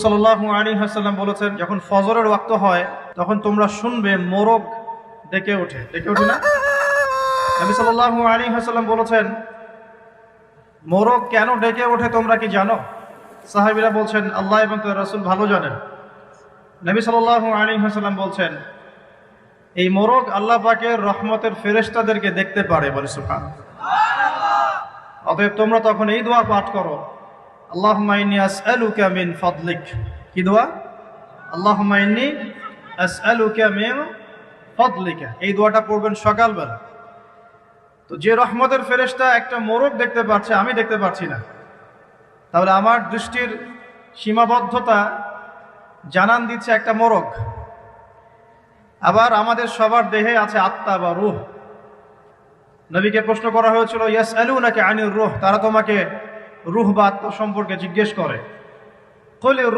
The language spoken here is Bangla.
সাল্লাল্লাহু আলাইহি ওয়াসাল্লাম বলেছেন, যখন ফজরের ওয়াক্ত হয় তখন তোমরা শুনবে মোরগ ডেকে ওঠে না? নবী সাল্লাল্লাহু আলাইহি ওয়াসাল্লাম বলেছেন, মোরগ কেন ডেকে ওঠে তোমরা কি জানো? সাহাবীরা বলছেন, আল্লাহ এবং তার রাসূল ভালো জানেন। নবী সাল্লাল্লাহু আলাইহি ওয়াসাল্লাম বলছেন, এই মোরগ আল্লাহ পাকের রহমতের ফেরেশতাদেরকে দেখতে পারে। বলে সুবহানাল্লাহ। অতএব তোমরা তখন এই দোয়া পাঠ করো, আল্লাহুম্মা ইন্নী আসআলুকা মিন ফাদলিক। কি দোয়া? আল্লাহুম্মা ইন্নী আসআলুকা মিন ফাদলিকা। এই দোয়াটা পড়বেন সকালবেলা। তো যে রহমতের ফেরেশতা একটা মোরগ দেখতে পাচ্ছে, আমি দেখতে পাচ্ছি না, তাহলে আমার দৃষ্টির সীমাবদ্ধতা জানান দিচ্ছে একটা মোরগ। আবার আমাদের সবার দেহে আছে আত্মা বা রূহ। নবীকে প্রশ্ন করা হয়েছিল, ইয়াসআলুনাকা আনির রূহ, তারা তোমাকে রূহ বা আত্মা সম্পর্কে জিজ্ঞেস করে। কুল রূহ